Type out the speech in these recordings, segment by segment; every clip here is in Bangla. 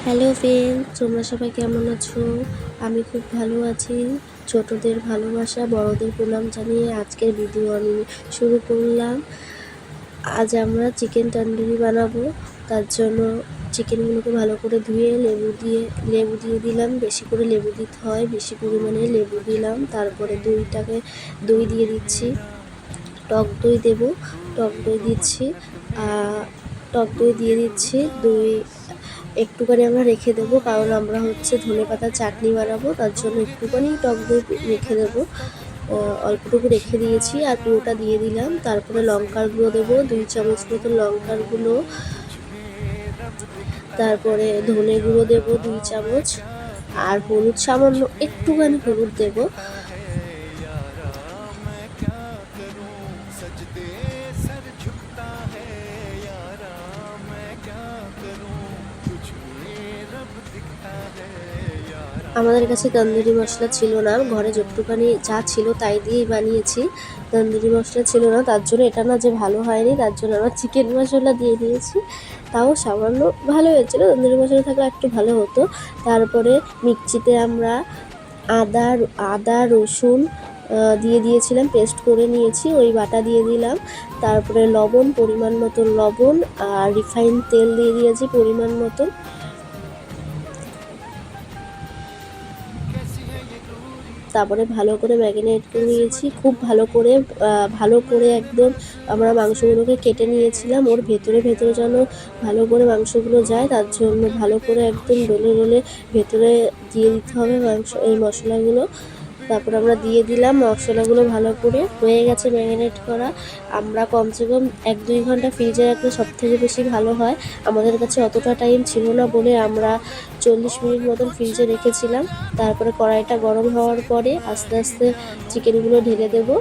হ্যালো ফ্রেন্ড, তোমরা সবাই কেমন আছো? আমি খুব ভালো আছি। ছোটদের ভালোবাসা, বড়দের প্রণাম জানিয়ে আজকের ভিডিও আমি শুরু করলাম। আজ আমরা চিকেন তন্দুরি বানাবো। তার জন্য চিকেনগুলোকে ভালো করে ধুয়ে লেবু দিয়ে দিলাম। বেশি করে লেবু দিতে হয়, বেশি পরিমাণে লেবু দিলাম। তারপরে দই দিয়ে দিচ্ছি, টক দই দেবো, টক দই দিচ্ছি, টক দই দিয়ে দিচ্ছি। দই একটুখানি আমরা রেখে দেবো, কারণ আমরা ধনেপাতার চাটনি বানাবো, তার জন্য একটুখানি টক দই রেখে দেবো। অল্পটুকু রেখে দিয়েছি আর পুরোটা দিয়ে দিলাম। তারপরে লঙ্কার গুঁড়ো দেবো, 2 চামচ মতো লঙ্কার গুঁড়ো। তারপরে ধনে গুঁড়ো দেবো 2 চামচ, আর হলুদ সামান্য একটুখানি হলুদ দেবো। আমাদের কাছে তন্দুরি মশলা ছিল না, ঘরে যতটুখানি যা ছিল তাই দিয়েই বানিয়েছি। তন্দুরি মশলা ছিল না, তার জন্য এটা না যে ভালো হয়নি, তার জন্য আমরা চিকেন মশলা দিয়ে দিয়েছি। তাও সামান্য ভালো হয়েছিলো, তন্দুরি মশলা থাকলে একটু ভালো হতো। তারপরে মিক্সিতে আমরা আদা রসুন দিয়ে দিয়েছিলাম, পেস্ট করে নিয়েছি, ওই বাটা দিয়ে দিলাম। তারপরে লবণ, পরিমাণ মতো লবণ, আর রিফাইন তেল দিয়ে দিয়েছি পরিমাণ মতো। তারপরে ভালো করে ম্যারিনেট করে নিয়েছি, খুব ভালো করে একদম আমরা মাংসগুলোকে কেটে নিয়েছিলাম। ওর ভেতরে যেন ভালো করে মাংসগুলো যায়, তার জন্য ভালো করে একদম ডলে ভেতরে দিয়ে দিতে হবে এই মশলাগুলো। তারপর আমরা দিয়ে দিলাম মশলাগুলো। ভালো করে হয়ে গেছে ম্যারিনেট করা। আমরা কমসে কম 1-2 ঘন্টা ফ্রিজে রাখলে সবথেকে বেশি ভালো হয়। আমাদের কাছে অতটা টাইম ছিল না বলে আমরা 40 মিনিট মতন ফ্রিজে রেখেছিলাম। তারপরে কড়াইটা গরম হওয়ার পরে আস্তে আস্তে চিকেনগুলো ঢেলে দেবো।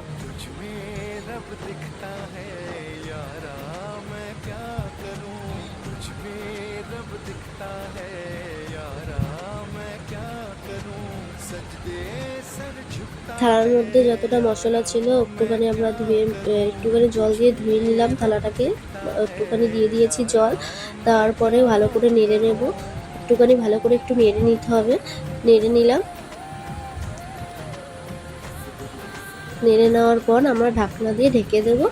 থালার মধ্যে যতটা মশলা ছিল একটুখানি আমরা একটুখানি জল দিয়ে ধুয়ে নিলাম থালাটাকে, একটুখানি দিয়ে দিয়েছি জল। তারপরে ভালো করে নেড়ে নেব, একটুখানি ভালো করে একটু নেড়ে নিতে হবে। নেড়ে নিলাম, নেড়ে নেওয়ার পর আমরা ঢাকনা দিয়ে ঢেকে দেবো।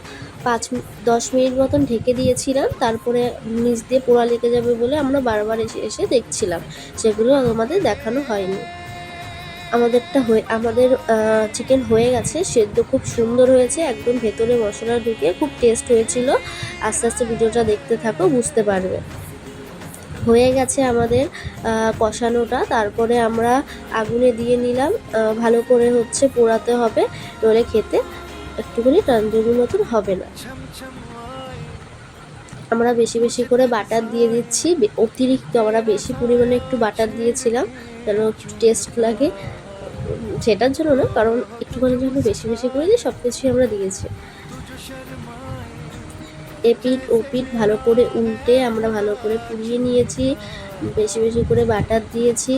5-10 মিনিট মতন ঢেকে দিয়েছিলাম। তারপরে নিচ দিয়ে পোড়া লেগে যাবে বলে আমরা বারবার এসে দেখছিলাম, সেগুলো আমাদের দেখানো হয়নি। আমাদের চিকেন হয়ে গেছে, সেদ্ধ খুব সুন্দর হয়েছে, একদম ভেতরে মশলা ঢুকে খুব টেস্ট হয়েছিল। আস্তে আস্তে ভিডিওটা দেখতে থাকো, বুঝতে পারবে। হয়ে গেছে আমাদের কষানোটা। তারপরে আমরা আগুনে দিয়ে নিলাম, ভালো করে পোড়াতে হবে, নইলে খেতে একটুখানি তন্দুরি মতন হবে না। আমরা বেশি করে বাটার দিয়ে দিচ্ছি, অতিরিক্ত আমরা বেশি পরিমাণে একটু বাটার দিয়েছিলাম যেন একটু টেস্ট লাগে, সেটার জন্য না, কারণ একটুখানি জন্য বেশি করে দিয়ে সব কিছুই আমরা দিয়েছি। এপিঠ ওপিঠ ভালো করে উল্টে আমরা ভালো করে পুড়িয়ে নিয়েছি, বেশি করে বাটার দিয়েছি।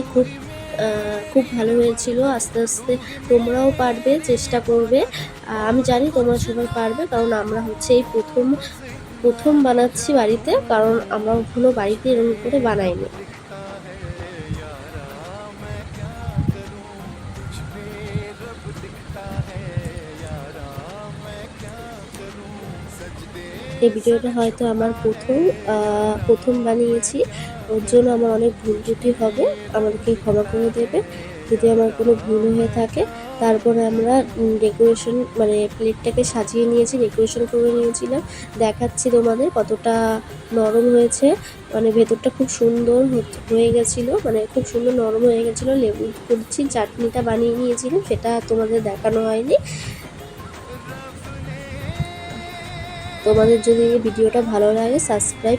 খুব ভালো হয়েছিল। আস্তে আস্তে তোমরাও পারবে, চেষ্টা করবে। আমি জানি তোমরা সবাই পারবে, কারণ আমরা এই প্রথম বানাচ্ছি বাড়িতে, কারণ আমরা কখনো বাড়িতে এরকম করে বানাইনি। এই ভিডিওটা হয়তো আমার প্রথম বানিয়েছি, ওর জন্য আমার অনেক ভুল ত্রুটি হবে, আমাদেরকে ক্ষমা করে দেবে যদি আমার কোনো ভুল হয়ে থাকে। তারপরে আমরা ডেকোরেশন প্লেটটাকে সাজিয়ে নিয়েছি, ডেকোরেশন করে নিয়েছিলাম। দেখাচ্ছি তোমাদের কতটা নরম হয়েছে, ভেতরটা খুব সুন্দর হয়ে গেছিলো, খুব সুন্দর নরম হয়ে গেছিলো। লেবু কুচি চাটনিটা বানিয়ে নিয়েছিলাম, সেটা তোমাদের দেখানো হয়নি। তোমাদের যদি এই ভিডিওটা ভালো লাগে, সাবস্ক্রাইব